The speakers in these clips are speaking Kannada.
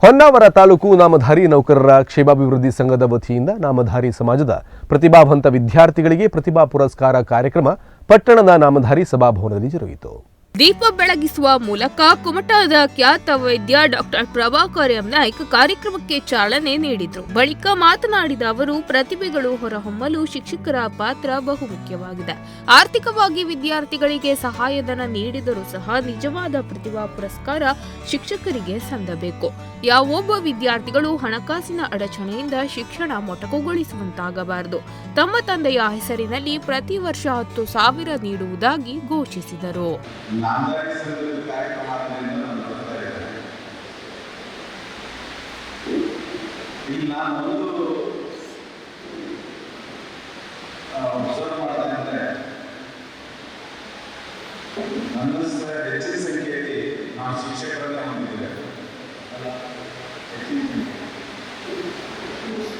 ಹೊನ್ನಾವರ ತಾಲೂಕು ನಾಮಧಾರಿ ನೌಕರರ ಕ್ಷೇಮಾಭಿವೃದ್ಧಿ ಸಂಘದ ವತಿಯಿಂದ ನಾಮಧಾರಿ ಸಮಾಜದ ಪ್ರತಿಭಾವಂತ ವಿದ್ಯಾರ್ಥಿಗಳಿಗೆ ಪ್ರತಿಭಾ ಪುರಸ್ಕಾರ ಕಾರ್ಯಕ್ರಮ ಪಟ್ಟಣದ ನಾಮಧಾರಿ ಸಭಾಭವನದಲ್ಲಿ ಜರುಗಿತು. ದೀಪ ಬೆಳಗಿಸುವ ಮೂಲಕ ಕುಮಟಾದ ಖ್ಯಾತ ವೈದ್ಯ ಡಾಕ್ಟರ್ ಪ್ರಭಾಕರ್ ಎಂ ನಾಯ್ಕ್ ಕಾರ್ಯಕ್ರಮಕ್ಕೆ ಚಾಲನೆ ನೀಡಿದರು. ಬಳಿಕ ಮಾತನಾಡಿದ ಅವರು, ಪ್ರತಿಭೆಗಳು ಹೊರಹೊಮ್ಮಲು ಶಿಕ್ಷಕರ ಪಾತ್ರ ಬಹುಮುಖ್ಯವಾಗಿದೆ. ಆರ್ಥಿಕವಾಗಿ ವಿದ್ಯಾರ್ಥಿಗಳಿಗೆ ಸಹಾಯಧನ ನೀಡಿದರೂ ಸಹ ನಿಜವಾದ ಪ್ರತಿಭಾ ಪುರಸ್ಕಾರ ಶಿಕ್ಷಕರಿಗೆ ಸಂದಬೇಕು. ಯಾವೊಬ್ಬ ವಿದ್ಯಾರ್ಥಿಗಳು ಹಣಕಾಸಿನ ಅಡಚಣೆಯಿಂದ ಶಿಕ್ಷಣ ಮೊಟಕುಗೊಳಿಸುವಂತಾಗಬಾರದು. ತಮ್ಮ ತಂದೆಯ ಹೆಸರಿನಲ್ಲಿ ಪ್ರತಿ ವರ್ಷ 10,000 ನೀಡುವುದಾಗಿ ಘೋಷಿಸಿದರು. ನಾಮಧಾರಿ ಸಂಘದ ಕಾರ್ಯಕ್ರಮ ಆದ್ದರಿಂದ ನಾನು ನೋಡ್ತಾ ಇದ್ದೇನೆ. ಇಲ್ಲಿ ನಾನು ಒಂದು ಅಬ್ಸರ್ವ್ ಮಾಡ್ತೇನೆ ಅಂದರೆ, ನನ್ನ ಹೆಚ್ಚಿನ ಸಂಖ್ಯೆಯಲ್ಲಿ ನಾವು ಶಿಕ್ಷಕರನ್ನೇ ಹೊಂದಿದ್ದೇವೆ.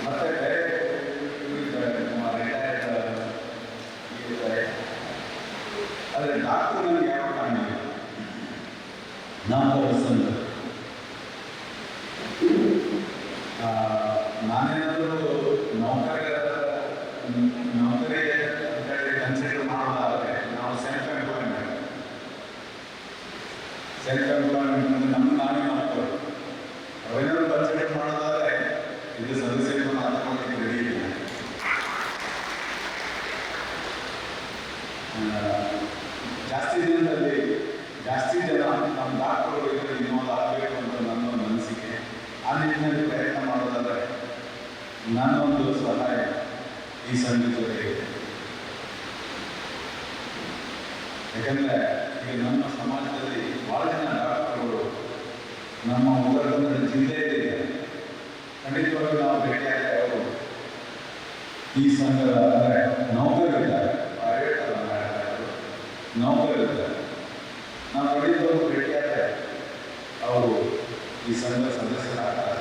ಮತ್ತೆ ಆದರೆ ಡಾಕ್ಟರ್ ನನಗೆ ಯಾವ ಕಾರಣ ನಾಮಧಾರಿ ಸಂಘ ನಾನೇನಾದರೂ ನೌಕರಿಗೆ ಅಂತೇಳಿ ಕನ್ಸಿಡರ್ ಮಾಡೋದಾದರೆ ನಾವು ಸೆಲ್ಫ್ ಎಂಪ್ಲಾಯ್ಮೆಂಟ್ ಅಂದರೆ ನಮ್ಮ ನಾವೇ ಮಾಡ್ಕೊಳ್ಳೋದು. ಅವೇನಾದ್ರು ಕನ್ಸಿಡರ್ ಮಾಡೋದಾದರೆ ಇದು ಸದಸ್ಯರನ್ನು ಆತಂಕಕ್ಕೆ ರೆಡಿ ಇಲ್ಲ. ಜಾಸ್ತಿ ಜನ ನಮ್ಮ ಡಾಕ್ಟರ್ಗಳು ಇದರಲ್ಲಿ ಇನ್ವಾಲ್ವ್ ಆಗಬೇಕು ಅಂತ ನನ್ನ ಒಂದು ಅನಿಸಿಕೆ. ಆ ನಿಟ್ಟಿನಲ್ಲಿ ಪ್ರಯತ್ನ ಮಾಡೋದಾದರೆ ನನ್ನೊಂದು ಸಹಾಯ ಈ ಸಂಘದ ಜೊತೆಗೆ. ಯಾಕಂದರೆ ಈಗ ನಮ್ಮ ಸಮಾಜದಲ್ಲಿ ಭಾಳ ಜನ ಡಾಕ್ಟರ್ಗಳು ನಮ್ಮ ಉತ್ತರ ಕನ್ನಡ ಜಿಲ್ಲೆಯಲ್ಲಿ ಖಂಡಿತವಾಗಿ ನಾವು ಭೇಟಿಯಾದರೆ ಅವರು ಈ ಸಂಘದ ಅಂದರೆ ನೌಕರರಿದ್ದಾರೆ, ಪ್ರೈವೇಟ್ ನೌಕರರಿದ್ದಾರೆ. ನಾವು ಖಂಡಿತವಾಗಿ ಭೇಟಿಯಾದರೆ ಅವರು ಈ ಸಂಘದ ಸದಸ್ಯರಾಗ್ತಾರೆ.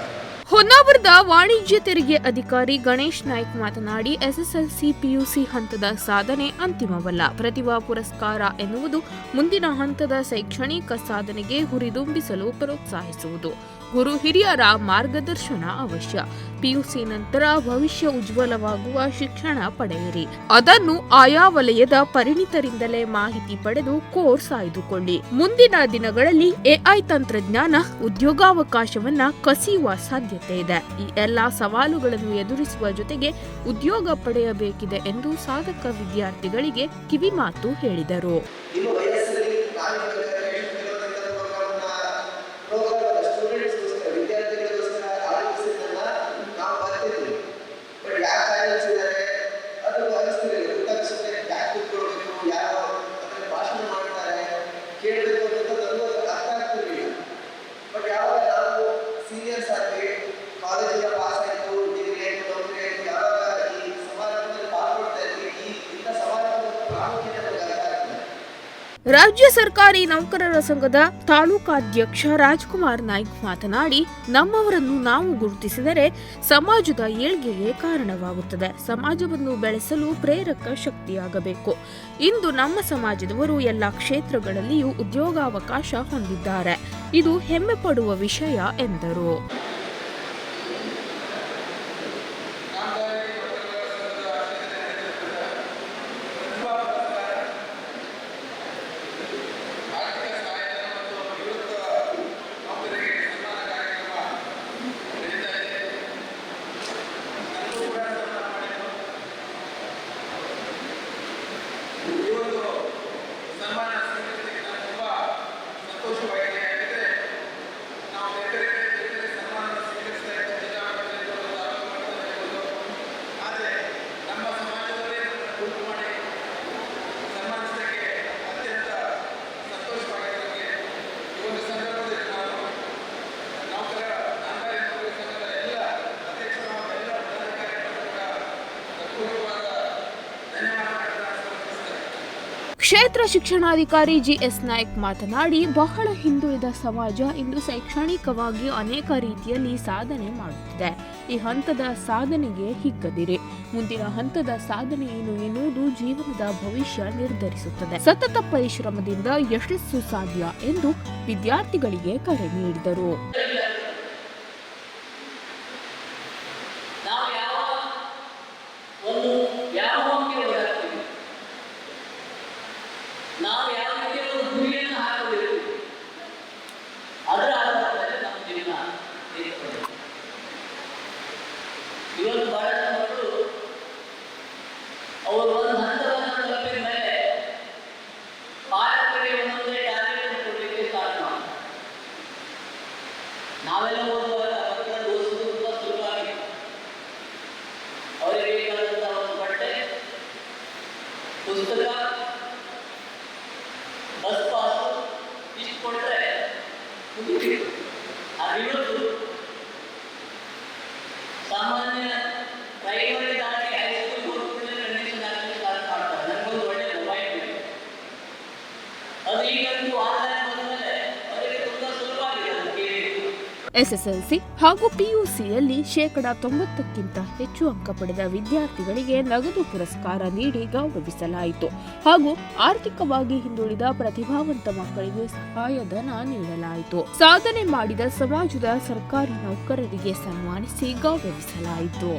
ಹೊನ್ನಾವರದ ವಾಣಿಜ್ಯ ತೆರಿಗೆ ಅಧಿಕಾರಿ ಗಣೇಶ್ ನಾಯ್ಕ್ ಮಾತನಾಡಿ, ಎಸ್ಎಸ್ಎಲ್ಸಿ ಪಿಯುಸಿ ಹಂತದ ಸಾಧನೆ ಅಂತಿಮವಲ್ಲ. ಪ್ರತಿಭಾ ಪುರಸ್ಕಾರ ಎನ್ನುವುದು ಮುಂದಿನ ಹಂತದ ಶೈಕ್ಷಣಿಕ ಸಾಧನೆಗೆ ಹುರಿದುಂಬಿಸಲು ಪ್ರೋತ್ಸಾಹಿಸುವುದು. ಗುರು ಹಿರಿಯರ ಮಾರ್ಗದರ್ಶನ ಅವಶ್ಯ. ಪಿಯುಸಿ ನಂತರ ಭವಿಷ್ಯ ಉಜ್ವಲವಾಗುವ ಶಿಕ್ಷಣ ಪಡೆಯಿರಿ. ಅದನ್ನು ಆಯಾ ವಲಯದ ಪರಿಣಿತರಿಂದಲೇ ಮಾಹಿತಿ ಪಡೆದು ಕೋರ್ಸ್ ಆಯ್ದುಕೊಳ್ಳಿ. ಮುಂದಿನ ದಿನಗಳಲ್ಲಿ ಎಐ ತಂತ್ರಜ್ಞಾನ ಉದ್ಯೋಗಾವಕಾಶವನ್ನ ಕಸಿಯುವ ಸಾಧ್ಯತೆ ಇದೆ. ಈ ಎಲ್ಲಾ ಸವಾಲುಗಳನ್ನು ಎದುರಿಸುವ ಜೊತೆಗೆ ಉದ್ಯೋಗ ಪಡೆಯಬೇಕಿದೆ ಎಂದು ಸಾಧಕ ವಿದ್ಯಾರ್ಥಿಗಳಿಗೆ ಕಿವಿಮಾತು ಹೇಳಿದರು. ರಾಜ್ಯ ಸರ್ಕಾರಿ ನೌಕರರ ಸಂಘದ ತಾಲೂಕಾಧ್ಯಕ್ಷ ರಾಜ್ಕುಮಾರ್ ನಾಯ್ಕ್ ಮಾತನಾಡಿ, ನಮ್ಮವರನ್ನು ನಾವು ಗುರುತಿಸಿದರೆ ಸಮಾಜದ ಏಳ್ಗೆಗೆ ಕಾರಣವಾಗುತ್ತದೆ. ಸಮಾಜವನ್ನು ಬೆಳೆಸಲು ಪ್ರೇರಕ ಶಕ್ತಿಯಾಗಬೇಕು. ಇಂದು ನಮ್ಮ ಸಮಾಜದವರು ಎಲ್ಲ ಕ್ಷೇತ್ರಗಳಲ್ಲಿಯೂ ಉದ್ಯೋಗಾವಕಾಶ ಹೊಂದಿದ್ದಾರೆ. ಇದು ಹೆಮ್ಮೆ ಪಡುವ ವಿಷಯ ಎಂದರು. ಕ್ಷೇತ್ರ ಶಿಕ್ಷಣಾಧಿಕಾರಿ ಜಿಎಸ್ ನಾಯ್ಕ್ ಮಾತನಾಡಿ, ಬಹಳ ಹಿಂದುಳಿದ ಸಮಾಜ ಇಂದು ಶೈಕ್ಷಣಿಕವಾಗಿ ಅನೇಕ ರೀತಿಯಲ್ಲಿ ಸಾಧನೆ ಮಾಡುತ್ತಿದೆ. ಈ ಹಂತದ ಸಾಧನೆಗೆ ಹಿಗ್ಗದಿರಿ. ಮುಂದಿನ ಹಂತದ ಸಾಧನೆ ಏನು ಎನ್ನುವುದು ಜೀವನದ ಭವಿಷ್ಯ ನಿರ್ಧರಿಸುತ್ತದೆ. ಸತತ ಪರಿಶ್ರಮದಿಂದ ಯಶಸ್ಸು ಸಾಧ್ಯ ಎಂದು ವಿದ್ಯಾರ್ಥಿಗಳಿಗೆ ಕರೆ ನೀಡಿದರು. ನಾವೆಲ್ಲ ಓದುವಾಗ ಮಕ್ಕಳನ್ನು ಓದಿಸೋದು ತುಂಬ ಸುಲಭವಾಗಿತ್ತು. ಅವರಿಗೆ ಬೇಕಾದಂತಹ ಒಂದು ಬಟ್ಟೆ, ಪುಸ್ತಕ, ಬಸ್ ಪಾಸು ಇಷ್ಟು ಕೊಟ್ಟರೆ ಮುಗಿತು. ಆದರೆ ಇವತ್ತು ಸಾಮಾನ್ಯ ಪ್ರೈಮರಿ ದಾಟಿ ಹೈಸ್ಕೂಲ್ ಹೋಗ್ಬಿಟ್ಟರೆ ಕಂಡೀಷನ್ ಆಗಲಿ ಸ್ಟಾರ್ಟ್ ಮಾಡ್ತಾರೆ. ನನಗೊಂದು ಒಳ್ಳೆ ಮೊಬೈಲ್ ಬೇಕು. ಅದು ಈಗ ಆನ್ಲೈನ್ ಬಂದಮೇಲೆ ಅವರಿಗೆ ತುಂಬ ಸುಲಭವಾಗಿದೆ ಅದು ಕೇಳಿ. ಎಸ್ಎಸ್ಎಲ್ಸಿ ಹಾಗೂ ಪಿಯುಸಿಯಲ್ಲಿ 90%ಕ್ಕಿಂತ ಹೆಚ್ಚು ಅಂಕ ಪಡೆದ ವಿದ್ಯಾರ್ಥಿಗಳಿಗೆ ನಗದು ಪುರಸ್ಕಾರ ನೀಡಿ ಗೌರವಿಸಲಾಯಿತು ಹಾಗೂ ಆರ್ಥಿಕವಾಗಿ ಹಿಂದುಳಿದ ಪ್ರತಿಭಾವಂತ ಮಕ್ಕಳಿಗೆ ಸಹಾಯಧನ ನೀಡಲಾಯಿತು. ಸಾಧನೆ ಮಾಡಿದ ಸಮಾಜದ ಸರ್ಕಾರಿ ನೌಕರರಿಗೆ ಸನ್ಮಾನಿಸಿ ಗೌರವಿಸಲಾಯಿತು.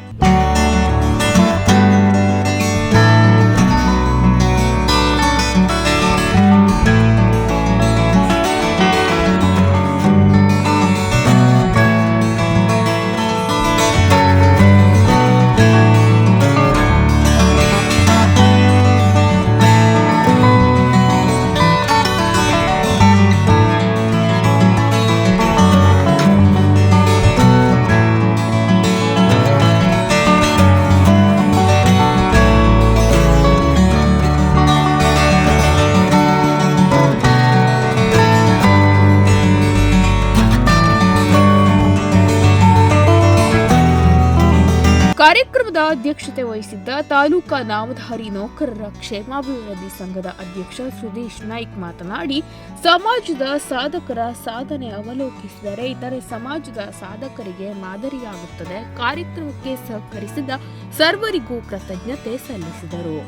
ಕಾರ್ಯಕ್ರಮದ ಅಧ್ಯಕ್ಷತೆ ವಹಿಸಿದ್ದ ತಾಲೂಕಾ ನಾಮಧಾರಿ ನೌಕರರ ಕ್ಷೇಮಾಭಿವೃದ್ಧಿ ಸಂಘದ ಅಧ್ಯಕ್ಷ ಸುದೇಶ್ ನಾಯ್ಕ್ ಮಾತನಾಡಿ, ಸಮಾಜದ ಸಾಧಕರ ಸಾಧನೆ ಅವಲೋಕಿಸಿದರೆ ಇತರೆ ಸಮಾಜದ ಸಾಧಕರಿಗೆ ಮಾದರಿಯಾಗುತ್ತದೆ. ಕಾರ್ಯಕ್ರಮಕ್ಕೆ ಸಹಕರಿಸಿದ ಸರ್ವರಿಗೂ ಕೃತಜ್ಞತೆ ಸಲ್ಲಿಸಿದರು.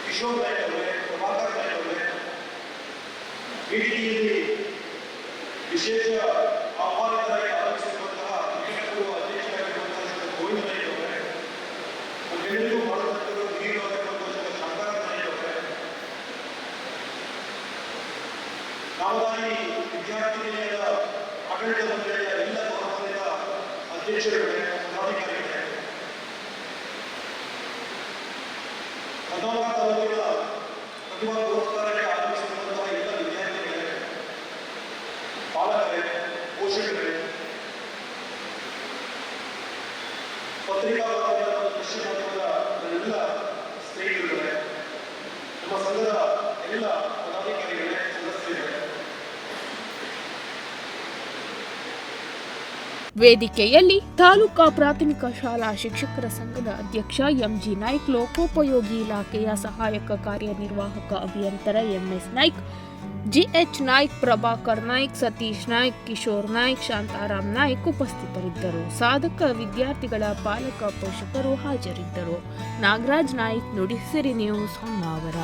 ಕಿಶೋರ್ ನಾಯ್ಕ ಅವರೇ, ಪ್ರಭಾಕರ್ ನಾಯ್ಕ ಅವರೇ, ವೇದಿಕೆಯಲ್ಲಿ ವಿಶೇಷ ಆಹ್ವಾನಿತರಾಗಿ ಆಗಮಿಸಿರುವಂತಹ ನಿಕಟಪೂರ್ವ ಅಧ್ಯಕ್ಷರಾಗಿರುವಂತಹ ಗೋವಿಂದ ನಾಯ್ಕ ಅವರೇ, ನಮ್ಮೆಲ್ಲರಿಗೂ ಮಾಡತಕ್ಕಂಥ ಹಿರಿಯರಾಗಿರುವಂತಹ ಶಂಕರ ನಾಯ್ಕ ಅವರೇ, ನಾಮಧಾರಿ ವಿದ್ಯಾರ್ಥಿ ನಿಲಯದ ಆಡಳಿತ ಮಂಡಳಿಯ ಎಲ್ಲ ಗೌರವಾನ್ವಿತ ಅಧ್ಯಕ್ಷರುಗಳೇ, ಪದಾಧಿಕಾರಿಗಳೇ, ಹದಿನಾಲ್ಕು ತಾಲೂಕಿನ ಪ್ರತಿಭಾ ಪುರಸ್ಕಾರಕ್ಕೆ ಆಗಮಿಸಿರುವಂತಹ ಎಲ್ಲ ವಿದ್ಯಾರ್ಥಿಗಳೇ, ಪಾಲಕರೇ, ಪೋಷಕರೇ, ಪತ್ರಿಕಾ ಮಾಧ್ಯಮದ ಮತ್ತು ದೃಶ್ಯ ಮಾಧ್ಯಮದ ಎಲ್ಲ ಸ್ನೇಹಿತರುಗಳೇ, ನಮ್ಮ ಸಂಘದ ಎಲ್ಲ ಪದಾಧಿಕಾರಿಗಳೇ, ಸದಸ್ಯರುಗಳೇ, ವೇದಿಕೆಯಲ್ಲಿ ತಾಲೂಕಾ ಪ್ರಾಥಮಿಕ ಶಾಲಾ ಶಿಕ್ಷಕರ ಸಂಘದ ಅಧ್ಯಕ್ಷ ಎಂಜಿ ನಾಯ್ಕ್, ಲೋಕೋಪಯೋಗಿ ಇಲಾಖೆಯ ಸಹಾಯಕ ಕಾರ್ಯನಿರ್ವಾಹಕ ಅಭಿಯಂತರ ಎಂಎಸ್ ನಾಯ್ಕ್, ಜಿಎಚ್ ನಾಯ್ಕ್, ಪ್ರಭಾಕರ್ ನಾಯ್ಕ್, ಸತೀಶ್ ನಾಯ್ಕ್, ಕಿಶೋರ್ ನಾಯ್ಕ್, ಶಾಂತಾರಾಮ್ ನಾಯ್ಕ್ ಉಪಸ್ಥಿತರಿದ್ದರು. ಸಾಧಕ ವಿದ್ಯಾರ್ಥಿಗಳ ಪಾಲಕ ಪೋಷಕರು ಹಾಜರಿದ್ದರು. ನಾಗರಾಜ್ ನಾಯ್ಕ್, ನುಡಿಸಿರಿ ನ್ಯೂಸ್, ಹೊನ್ನಾವರ.